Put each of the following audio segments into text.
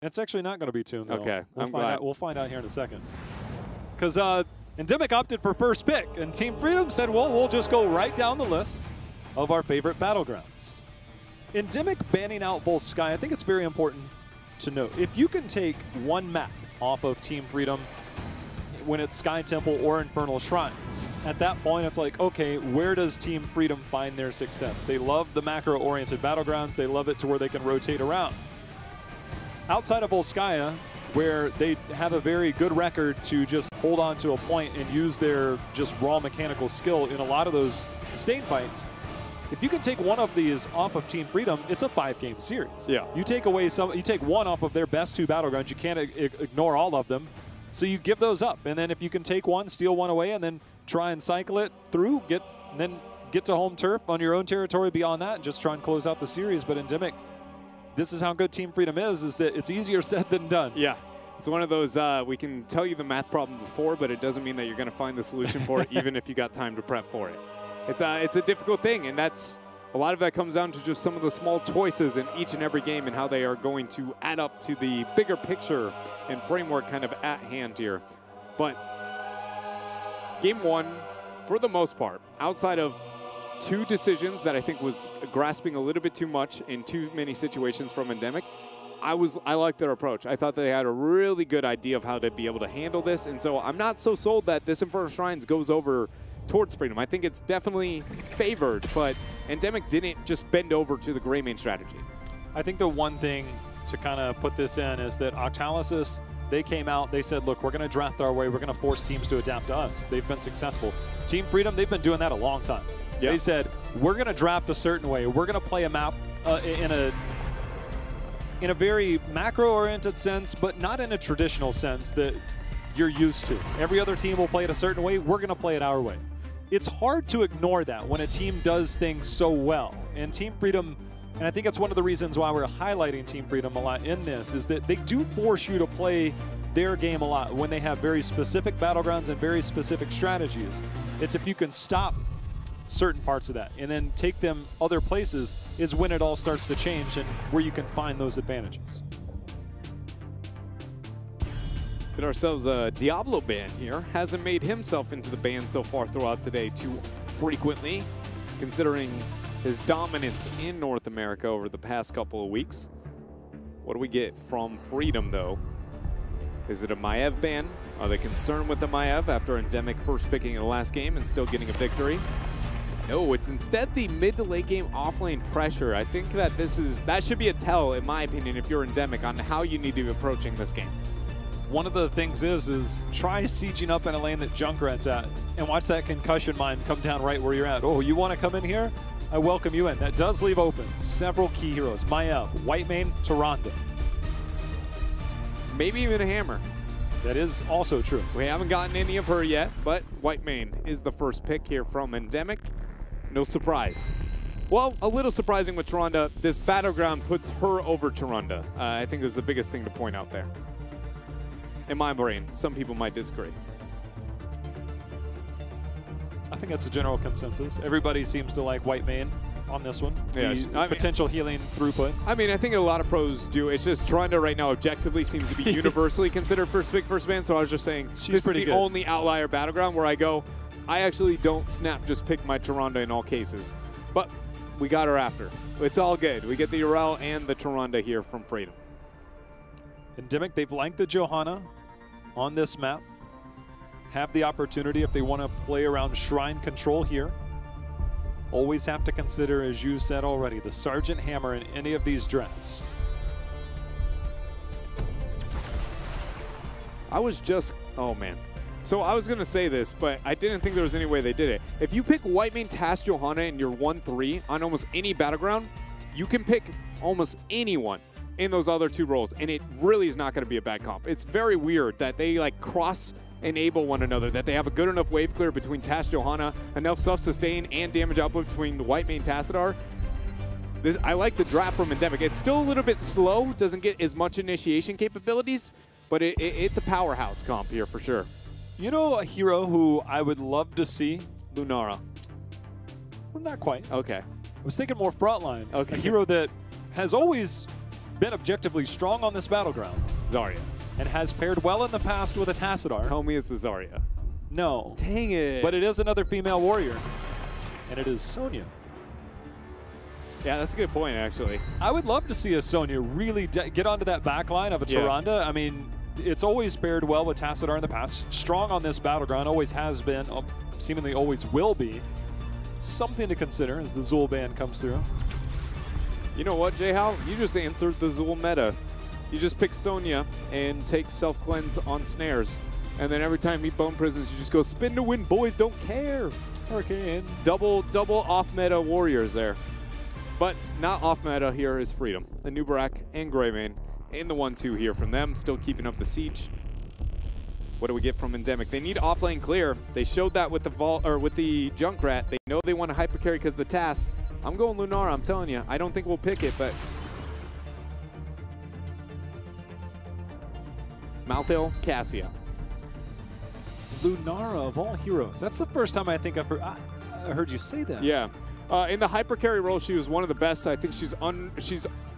It's actually not going to be tuned, though. Okay, I'm glad. We'll find out here in a second. Because Endemic opted for first pick, and Team Freedom said, well, we'll just go right down the list of our favorite battlegrounds. Endemic banning out Volsky, I think it's very important to note. If you can take one map off of Team Freedom when it's Sky Temple or Infernal Shrines, at that point it's like, okay, where does Team Freedom find their success? They love the macro-oriented battlegrounds. They love it to where they can rotate around. Outside of Volskaya, where they have a very good record to just hold on to a point and use their just raw mechanical skill in a lot of those sustained fights, if you can take one of these off of Team Freedom, it's a 5-game series. Yeah. You take away you take one off of their best 2 battlegrounds, you can't ignore all of them. So you give those up, and then if you can take one, steal one away, and then try and cycle it through, and then get to home turf on your own territory beyond that, and just try and close out the series. But Endemic, this is how good Team Freedom is that it's easier said than done. Yeah. It's one of those, we can tell you the math problem before, but it doesn't mean that you're going to find the solution for it, even if you got time to prep for it. It's a difficult thing, and that's a lot of that comes down to just some of the small choices in each and every game and how they are going to add up to the bigger picture and framework kind of at hand here. But game 1, for the most part, outside of 2 decisions that I think was grasping a little bit too much in too many situations from Endemic, I liked their approach. I thought they had a really good idea of how to be able to handle this, and so I'm not so sold that this Infernal Shrines goes over towards Freedom. I think it's definitely favored, but Endemic didn't just bend over to the gray main strategy. I think the one thing to kind of put this in is that Octalysis, they came out, they said, look, we're going to draft our way, we're going to force teams to adapt to us. They've been successful. Team Freedom, they've been doing that a long time. Yeah. They said, we're going to draft a certain way, we're going to play a map in a very macro-oriented sense, but not in a traditional sense that you're used to. Every other team will play it a certain way, we're going to play it our way. It's hard to ignore that when a team does things so well. And Team Freedom, and I think it's one of the reasons why we're highlighting Team Freedom a lot in this, is that they do force you to play their game a lot when they have very specific battlegrounds and very specific strategies. It's if you can stop certain parts of that and then take them other places is when it all starts to change and where you can find those advantages. Get ourselves a Diablo ban here. Hasn't made himself into the ban so far throughout today too frequently, considering his dominance in North America over the past couple of weeks. What do we get from Freedom, though? Is it a Maiev ban? Are they concerned with the Maiev after Endemic first picking in the last game and still getting a victory? No, it's instead the mid to late game offlane pressure. I think that that should be a tell, in my opinion, if you're Endemic, on how you need to be approaching this game. One of the things is try sieging up in a lane that Junkrat's at and watch that concussion mine come down right where you're at. Oh, you want to come in here? I welcome you in. That does leave open several key heroes. Maiev, Whitemane, Tyrande. Maybe even a Hammer. That is also true. We haven't gotten any of her yet, but Whitemane is the first pick here from Endemic. No surprise. Well, a little surprising with Tyrande. This battleground puts her over Tyrande. I think this is the biggest thing to point out there. In my brain, some people might disagree. I think that's a general consensus. Everybody seems to like Whitemane on this one. Yeah, potential healing throughput. I mean, I think a lot of pros do. It's just Tyrande right now objectively seems to be universally considered first pick, first ban. So I was just saying, this is the only outlier battleground where I go, I actually don't snap just pick my Tyrande in all cases. But we got her after. It's all good. We get the Urel and the Tyrande here from Freedom. Endemic, they've liked the Johanna on this map. Have the opportunity if they want to play around Shrine control here. Always have to consider, as you said already, the Sergeant Hammer in any of these drafts. I was just, oh man. So I was going to say this, but I didn't think there was any way they did it. If you pick Whitemane, Task, Johanna in your 1-3 on almost any battleground, you can pick almost anyone in those other 2 roles, and it really is not going to be a bad comp. It's very weird that they like cross-enable one another, that they have a good enough wave clear between Task, Johanna, enough self-sustain and damage output between the Whitemane, Tassadar. I like the draft from Endemic. It's still a little bit slow, doesn't get as much initiation capabilities, but it's a powerhouse comp here for sure. You know a hero who I would love to see? Lunara. Well, not quite. Okay. I was thinking more frontline. Okay. A hero that has always been objectively strong on this battleground Zarya. and has paired well in the past with a Tassadar. Tell me it's the Zarya. No. Dang it. But it is another female warrior, and it is Sonya. Yeah, that's a good point, actually. I would love to see a Sonya really get onto that back line of a Tyrande. I mean, it's always paired well with Tassadar in the past. Strong on this battleground, always has been, seemingly always will be. Something to consider as the Zul ban comes through. You know what, J-Hal? You just answered the Zul meta. You just pick Sonya and take self-cleanse on snares. And then every time you meet Bone Prisons, you just go spin to win, boys don't care. Hurricane. Double off-meta warriors there. But not off-meta here is Freedom. The Nubarak and Greymane in the 1-2 here from them, still keeping up the siege. What do we get from Endemic? They need off-lane clear. They showed that with the Junkrat. They know they want to hyper carry because of the TAS. I'm going Lunara, I'm telling you. I don't think we'll pick it, but Malthael, Cassia. Lunara of all heroes. That's the first time I think I've heard you say that. Yeah. In the hyper carry role, she was one of the best. I think she's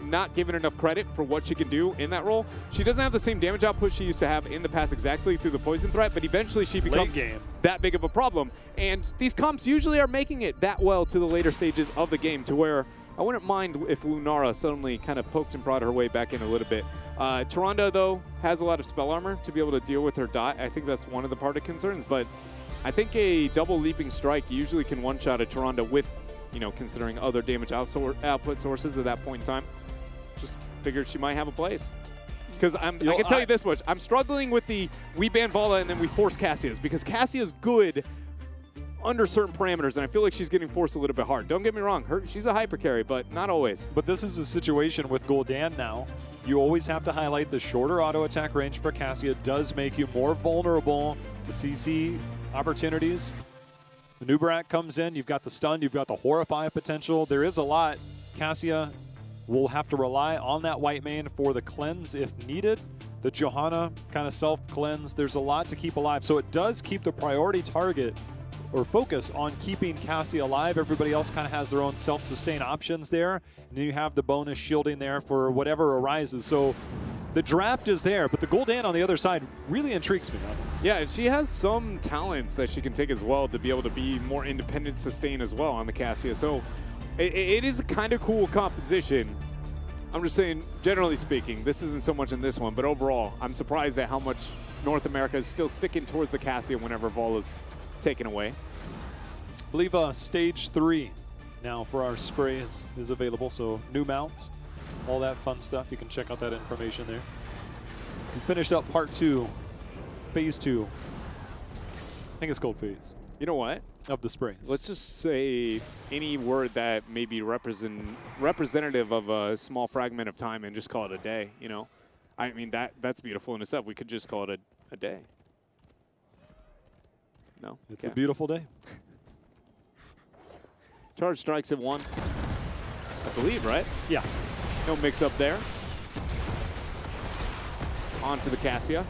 not given enough credit for what she can do in that role. She doesn't have the same damage output she used to have in the past exactly through the poison threat, but eventually she becomes that big of a problem. And these comps usually are making it that well to the later stages of the game to where I wouldn't mind if Lunara suddenly kind of poked and brought her way back in a little bit. Tyrande, though, has a lot of spell armor to be able to deal with her dot. I think that's one of the part of concerns, but I think a double leaping strike usually can one-shot a Tyrande with, you know, considering other damage output sources at that point in time. Just figured she might have a place. Because I can tell you this much. I'm struggling with the we ban Vala and then we force Cassia's, because Cassia's good under certain parameters, and I feel like she's getting forced a little bit hard. Don't get me wrong. She's a hyper carry, but not always. But this is a situation with Gul'dan now. You always have to highlight the shorter auto attack range for Cassia. It does make you more vulnerable to CC opportunities. The Nubarak comes in. You've got the stun. You've got the Horrify potential. There is a lot. Cassia will have to rely on that Whitemane for the cleanse if needed. The Johanna kind of self-cleanse. There's a lot to keep alive. So it does keep the priority target or focus on keeping Cassia alive. Everybody else kind of has their own self-sustain options there. And then you have the bonus shielding there for whatever arises. So the draft is there, but the Gul'dan on the other side really intrigues me. Yeah, she has some talents that she can take as well to be able to be more independent sustain as well on the Cassia. So it is a kind of cool composition. I'm just saying, generally speaking, this isn't so much in this one, but overall, I'm surprised at how much North America is still sticking towards the Cassia whenever Vol is taken away. I believe stage 3 now for our spray is available, so new mount, all that fun stuff. You can check out that information there. We finished up part 2, phase 2. I think it's called phase. You know what? Of the sprays. Let's just say any word that may be representative of a small fragment of time and just call it a day, you know? I mean, that's beautiful in itself. We could just call it a day. No? It's a beautiful day. Charge strikes at 1, I believe, right? Yeah. No mix-up there. On to the Cassia.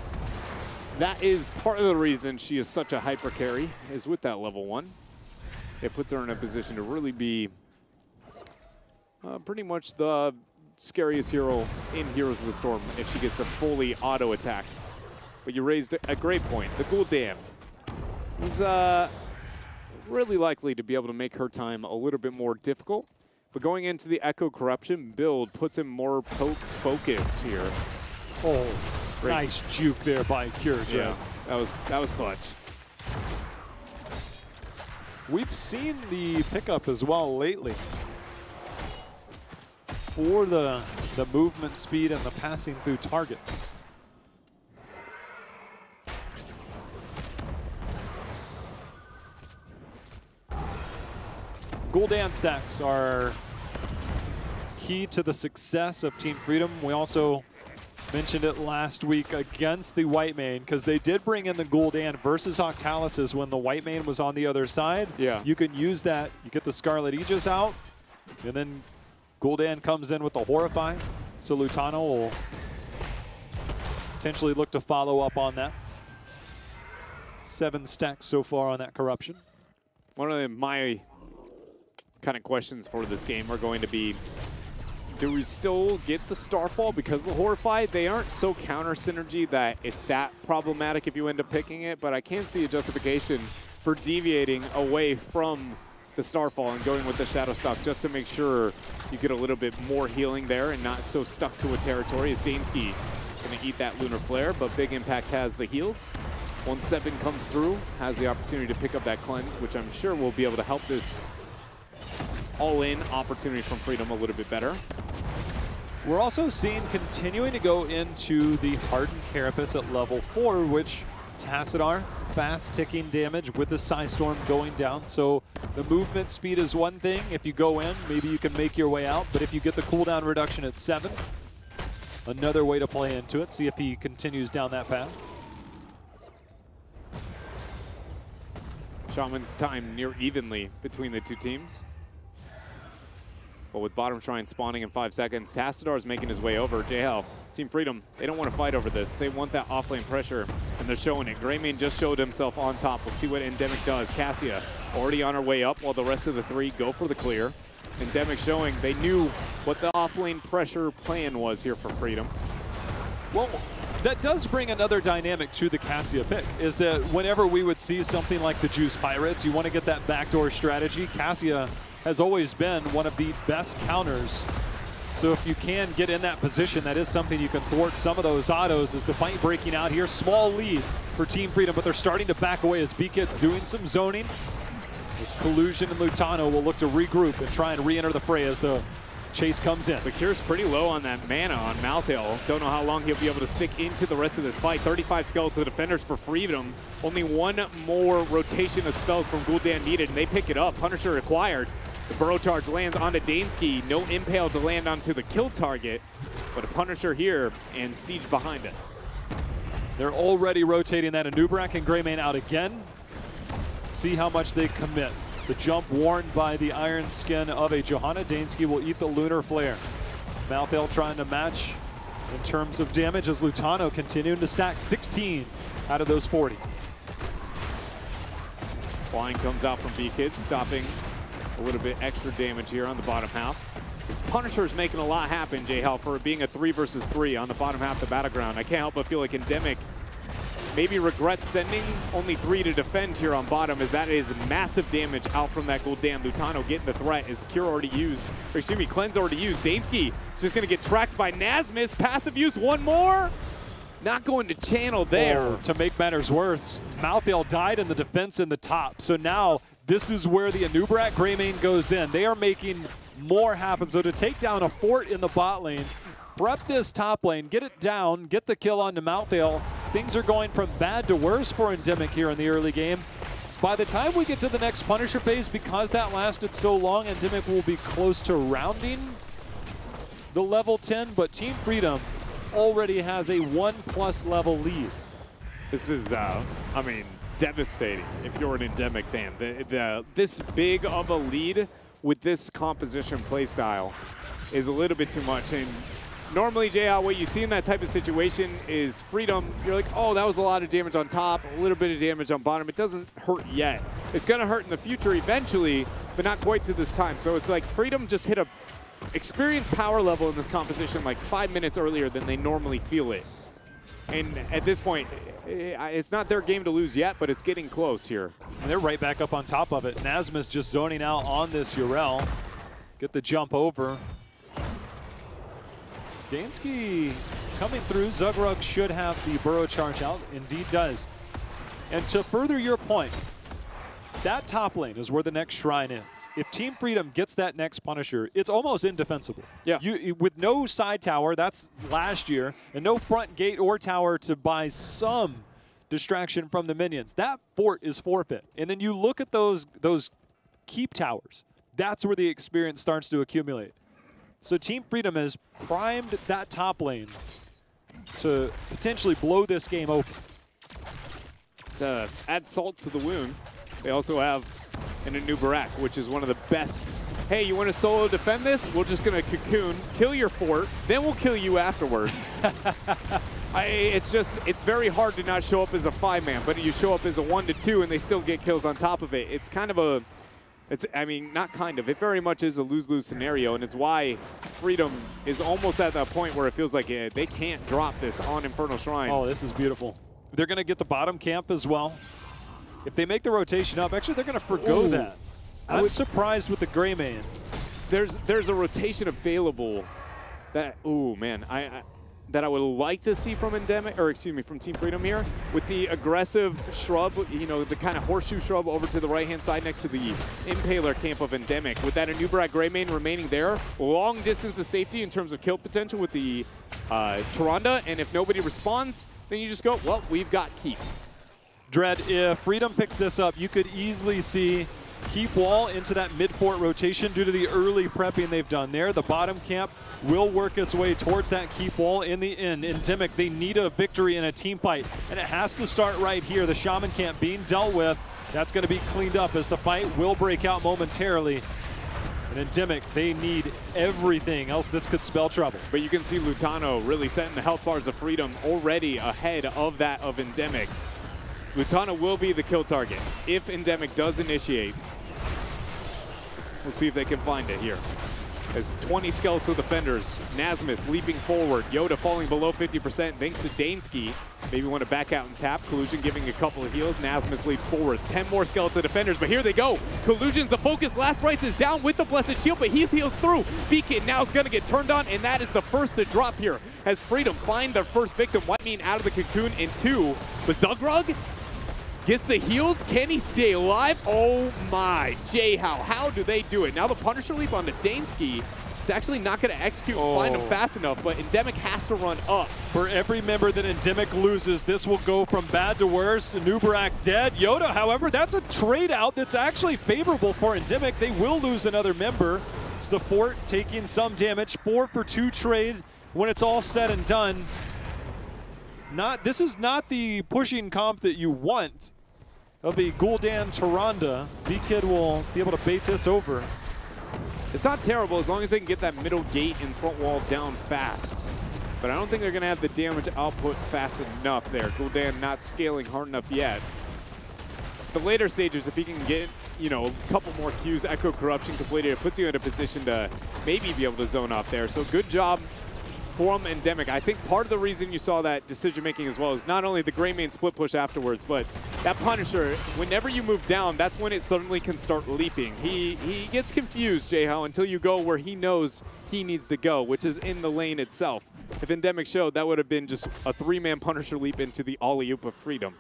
That is part of the reason she is such a hyper carry, is with that level 1. It puts her in a position to really be pretty much the scariest hero in Heroes of the Storm if she gets a fully auto attack. But you raised a great point. The Gul'dan is really likely to be able to make her time a little bit more difficult. But going into the Echo Corruption build puts him more poke focused here. Oh. Great. Nice juke there by Kyrja. Yeah, that was clutch. We've seen the pickup as well lately for the movement speed and the passing through targets. Gul'dan stacks are key to the success of Team Freedom. We also mentioned it last week against the Whitemane, because they did bring in the Gul'dan versus Octalysis when the Whitemane was on the other side. Yeah. You can use that. You get the Scarlet Aegis out, and then Gul'dan comes in with the Horrify. So Lutano will potentially look to follow up on that. 7 stacks so far on that Corruption. One of my kind of questions for this game are going to be, do we still get the Starfall because of the Horrify? They aren't so counter synergy that it's that problematic if you end up picking it, but I can see a justification for deviating away from the Starfall and going with the Shadow Stalk just to make sure you get a little bit more healing there and not so stuck to a territory as Dansky going to eat that Lunar Flare, but Big Impact has the heals. 1-7 comes through, has the opportunity to pick up that cleanse, which I'm sure will be able to help this all-in opportunity from Freedom a little bit better. We're also seeing continuing to go into the Hardened Carapace at level 4, which Tassadar, fast ticking damage with the Psystorm going down. So the movement speed is one thing. If you go in, maybe you can make your way out. But if you get the cooldown reduction at 7, another way to play into it. See if he continues down that path. Shaman's time near evenly between the two teams. But with Bottom Shrine spawning in 5 seconds, Tassadar's making his way over. JL, Team Freedom, they don't want to fight over this. They want that offlane pressure, and they're showing it. Greymane just showed himself on top. We'll see what Endemic does. Cassia already on her way up while the rest of the 3 go for the clear. Endemic showing they knew what the offlane pressure plan was here for Freedom. Well, that does bring another dynamic to the Cassia pick, is that whenever we would see something like the Juice Pirates, you want to get that backdoor strategy. Cassia has always been one of the best counters. So if you can get in that position, that is something you can thwart some of those autos. As the fight breaking out here, small lead for Team Freedom, but they're starting to back away as BKIT doing some zoning. This Collusion and Lutano will look to regroup and try and re-enter the fray as the chase comes in. Bakur's pretty low on that mana on Malthael. Don't know how long he'll be able to stick into the rest of this fight. 35 skeletal defenders for Freedom. Only one more rotation of spells from Gul'dan needed, and they pick it up. Punisher acquired. The Burrow Charge lands onto Dansky. No Impale to land onto the kill target, but a Punisher here and Siege behind it. They're already rotating that Anubrak and Greymane out again. See how much they commit. The jump warned by the Iron Skin of a Johanna. Dansky will eat the Lunar Flare. Malthael trying to match in terms of damage as Lutano continuing to stack 16 out of those 40. Flying comes out from BKIT, stopping a little bit extra damage here on the bottom half. This Punisher is making a lot happen, J-Hal, for being a 3 versus 3 on the bottom half of the battleground. I can't help but feel like Endemic maybe regrets sending only 3 to defend here on bottom, as that is massive damage out from that Gul'dan. Lutano getting the threat is Cure already used, or excuse me, Cleanse already used. Dansky is just gonna get tracked by Nasmus. Passive use, one more. Not going to channel there. Oh, to make matters worse, Malthael died in the defense in the top. So now this is where the Anubrak Greymane goes in. They are making more happen. So to take down a fort in the bot lane, prep this top lane, get it down, get the kill onto Malthael. Things are going from bad to worse for Endemic here in the early game. By the time we get to the next Punisher phase, because that lasted so long, Endemic will be close to rounding the level 10, but Team Freedom already has a 1+ level lead. This is, I mean, devastating if you're an Endemic fan. This big of a lead with this composition playstyle is a little bit too much. And normally, JL, what you see in that type of situation is Freedom, you're like, oh, that was a lot of damage on top, a little bit of damage on bottom. It doesn't hurt yet. It's going to hurt in the future eventually, but not quite to this time. So it's like Freedom just hit a experience power level in this composition like 5 minutes earlier than they normally feel it. And at this point, it's not their game to lose yet, but it's getting close here. And they're right back up on top of it. Nasmus just zoning out on this Urel. Get the jump over. Dansky coming through. Zugrug should have the Burrow Charge out. Indeed does. And to further your point, that top lane is where the next shrine is. If Team Freedom gets that next Punisher, it's almost indefensible. Yeah. With no side tower, that's last year, and no front gate or tower to buy some distraction from the minions, that fort is forfeit. And then you look at those keep towers. That's where the experience starts to accumulate. So Team Freedom has primed that top lane to potentially blow this game open. To add salt to the wound, they also have an Anubrak, which is one of the best. Hey, you want to solo defend this? We're just going to cocoon, kill your fort, then we'll kill you afterwards. It's very hard to not show up as a 5-man, but you show up as a 1-2 and they still get kills on top of it. It's kind of a I mean, not kind of. It very much is a lose-lose scenario, and it's why Freedom is almost at that point where it feels like they can't drop this on Infernal Shrines. Oh, this is beautiful. They're going to get the bottom camp as well. If they make the rotation up, actually, they're going to forgo that. I'm surprised with the Greymane. There's a rotation available that, ooh, man, that I would like to see from Endemic, or excuse me, from Team Freedom here, with the aggressive shrub, you know, the kind of horseshoe shrub over to the right-hand side next to the Impaler camp of Endemic. With that Anubarak Greymane remaining there, long distance of safety in terms of kill potential with the Tyrande, and if nobody responds, then you just go, well, we've got Keep. Dread, if Freedom picks this up, you could easily see Keep Wall into that mid-fort rotation due to the early prepping they've done there. The bottom camp will work its way towards that Keep Wall in the end. Endemic, they need a victory in a team fight, and it has to start right here. The Shaman camp being dealt with. That's going to be cleaned up as the fight will break out momentarily. And Endemic, they need everything, else this could spell trouble. But you can see Lutano really setting the health bars of Freedom already ahead of that of Endemic. Lutano will be the kill target if Endemic does initiate. We'll see if they can find it here. As 20 skeletal defenders, Nasmus leaping forward, Yoda falling below 50% thanks to Dansky. Maybe want to back out and tap. Collusion giving a couple of heals. Nasmus leaps forward. 10 more skeletal defenders, but here they go. Collusion's the focus. Last Rites is down with the Blessed Shield, but he heals through. Beacon now is going to get turned on, and that is the first to drop here as Freedom find their first victim. White Mean out of the cocoon in 2. But Zugrug gets the heals. Can he stay alive? Oh my. How do they do it? Now the Punisher leap onto Dansky. It's actually not going to execute and find him fast enough, but Endemic has to run up. For every member that Endemic loses, this will go from bad to worse. Anubarak dead. Yoda, however, that's a trade out that's actually favorable for Endemic. They will lose another member. It's the fort taking some damage. 4 for 2 trade when it's all said and done. This is not the pushing comp that you want of the Gul'dan Tyrande. B-Kid will be able to bait this over. It's not terrible as long as they can get that middle gate and front wall down fast. But I don't think they're going to have the damage output fast enough there. Gul'dan not scaling hard enough yet. The later stages, if he can get, you know, a couple more Qs, Echo Corruption completed, it puts you in a position to maybe be able to zone off there. So good job from Endemic. I think part of the reason you saw that decision making as well is not only the Greymane split push afterwards, but that Punisher, whenever you move down, that's when it suddenly can start leaping. He gets confused, Jayho, until you go where he knows he needs to go, which is in the lane itself. If Endemic showed, that would have been just a 3-man Punisher leap into the alley-oop of Freedom.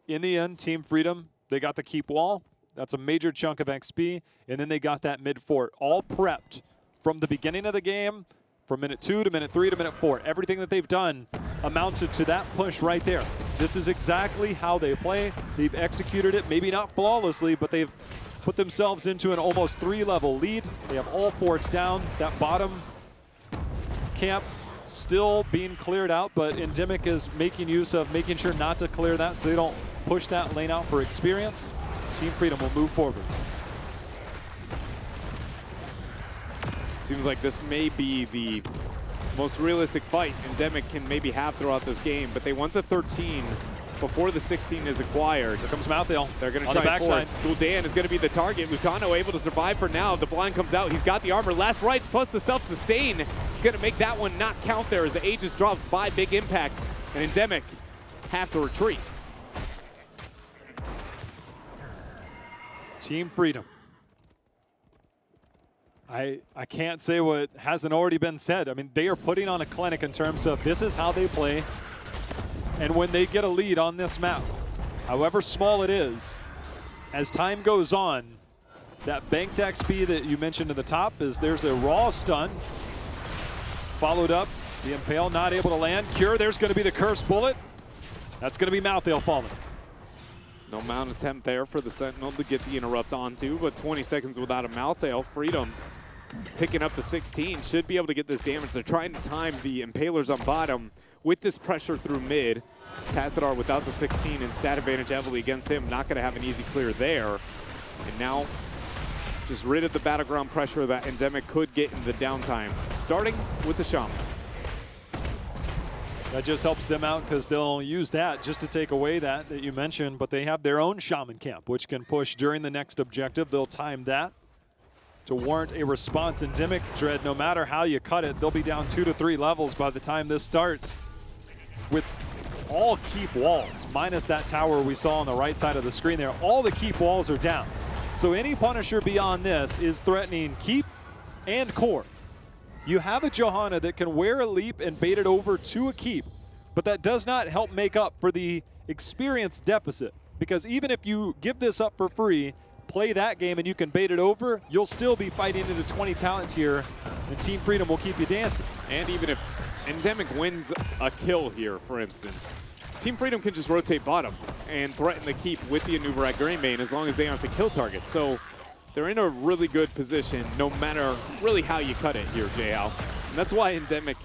In the end, Team Freedom, they got the Keep Wall. That's a major chunk of XP, and then they got that mid-fort, all prepped from the beginning of the game. From minute 2 to minute 3 to minute 4. Everything that they've done amounted to that push right there. This is exactly how they play. They've executed it, maybe not flawlessly, but they've put themselves into an almost 3-level lead. They have all forts down. That bottom camp still being cleared out, but Endemic is making use of making sure not to clear that so they don't push that lane out for experience. Team Freedom will move forward. Seems like this may be the most realistic fight Endemic can maybe have throughout this game, but they want the 13 before the 16 is acquired. Here comes Mouthdale. They're going to try and force. Gul'dan is going to be the target. Lutano able to survive for now. The blind comes out. He's got the armor. Last Rites plus the self-sustain. It's going to make that one not count there as the Aegis drops by big impact, and Endemic have to retreat. Team Freedom. I can't say what hasn't already been said. I mean, they are putting on a clinic in terms of this is how they play. And when they get a lead on this map, however small it is, as time goes on, that banked XP that you mentioned at the top is there's a raw stun. Followed up, the Impale not able to land. Cure, there's going to be the Cursed Bullet. That's going to be Mouthdale falling. No mount attempt there for the Sentinel to get the interrupt onto, but 20 seconds without a Mouthdale. Freedom picking up the 16, should be able to get this damage. They're trying to time the Impalers on bottom with this pressure through mid. Tassadar without the 16 and stat advantage heavily against him, not going to have an easy clear there. And now just rid of the battleground pressure that Endemic could get in the downtime, starting with the Shaman. That just helps them out because they'll use that just to take away that you mentioned, but they have their own Shaman Camp, which can push during the next objective. They'll time that to warrant a response. Endemic Dread, no matter how you cut it, they'll be down 2 to 3 levels by the time this starts with all keep walls, minus that tower we saw on the right side of the screen there. All the keep walls are down. So any Punisher beyond this is threatening keep and core. You have a Johanna that can wear a leap and bait it over to a keep, but that does not help make up for the experience deficit, because even if you give this up for free, play that game and you can bait it over, you'll still be fighting into 20 talent tier, and Team Freedom will keep you dancing. And even if Endemic wins a kill here, for instance, Team Freedom can just rotate bottom and threaten the keep with the Anubarak Greymane as long as they aren't the kill target. So they're in a really good position no matter really how you cut it here, JL. And that's why Endemic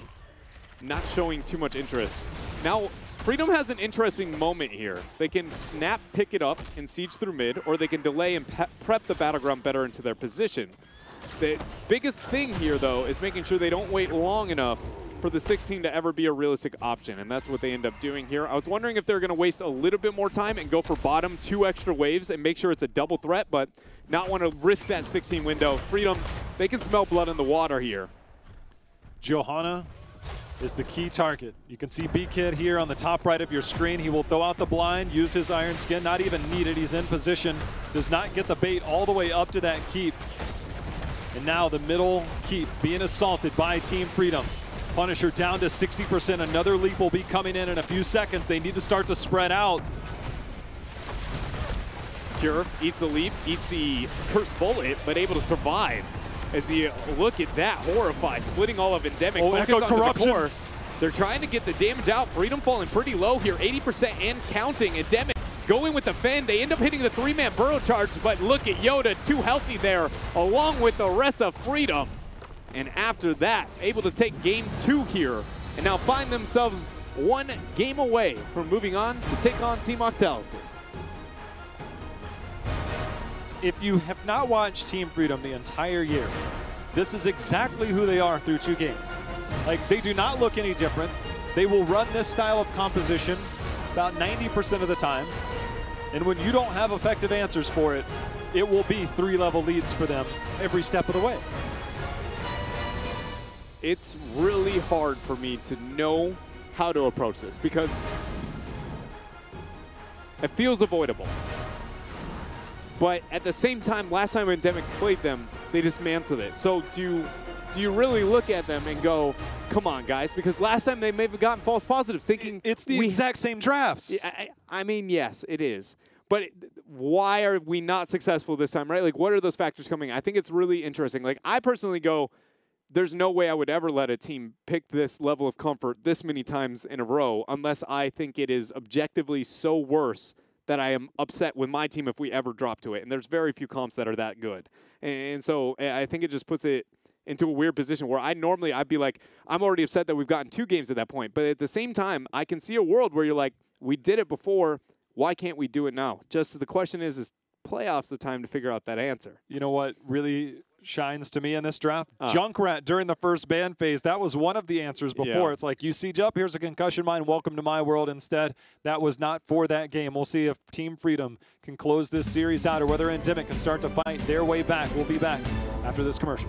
not showing too much interest. Now, Freedom has an interesting moment here. They can snap, pick it up, and siege through mid, or they can delay and prep the battleground better into their position. The biggest thing here, though, is making sure they don't wait long enough for the 16 to ever be a realistic option, and that's what they end up doing here. I was wondering if they're going to waste a little bit more time and go for bottom 2 extra waves and make sure it's a double threat, but not want to risk that 16 window. Freedom, they can smell blood in the water here. Johanna is the key target. You can see B-Kid here on the top right of your screen. He will throw out the blind, use his Iron Skin, not even needed. He's in position, does not get the bait all the way up to that keep. And now the middle keep being assaulted by Team Freedom. Punisher down to 60%. Another leap will be coming in a few seconds. They need to start to spread out. Cure eats the leap, eats the cursed bullet, but able to survive. As the look at that, horrify, splitting all of Endemic. Oh, Focus Echo on Corruption. the core. They're trying to get the damage out. Freedom falling pretty low here, 80% and counting. Endemic going with the Fen. They end up hitting the 3-man burrow charge, but look at Yoda, too healthy there, along with the rest of Freedom. And after that, able to take game 2 here, and now find themselves 1 game away from moving on to take on Team Octalysis. If you have not watched Team Freedom the entire year, this is exactly who they are through 2 games. Like, they do not look any different. They will run this style of composition about 90% of the time. And when you don't have effective answers for it, it will be 3-level leads for them every step of the way. It's really hard for me to know how to approach this because it feels avoidable. But at the same time, last time Endemic played them, they dismantled it. So do you really look at them and go, come on, guys? Because last time they may have gotten false positives thinking it's the exact same drafts. I mean, yes, it is. But why are we not successful this time, right? Like, what are those factors coming? I think it's really interesting. Like, I personally go, there's no way I would ever let a team pick this level of comfort this many times in a row unless I think it is objectively so worse that I am upset with my team if we ever drop to it. And there's very few comps that are that good. And so I think it just puts it into a weird position where I'd be like, I'm already upset that we've gotten 2 games at that point. But at the same time, I can see a world where you're like, we did it before, why can't we do it now? Just the question is playoffs the time to figure out that answer? You know what really shines to me in this draft? Junkrat during the first ban phase, that was one of the answers before. Yeah. It's like, you siege up, here's a concussion mine, welcome to my world. Instead, that was not for that game. We'll see if Team Freedom can close this series out or whether Endemic can start to fight their way back. We'll be back after this commercial.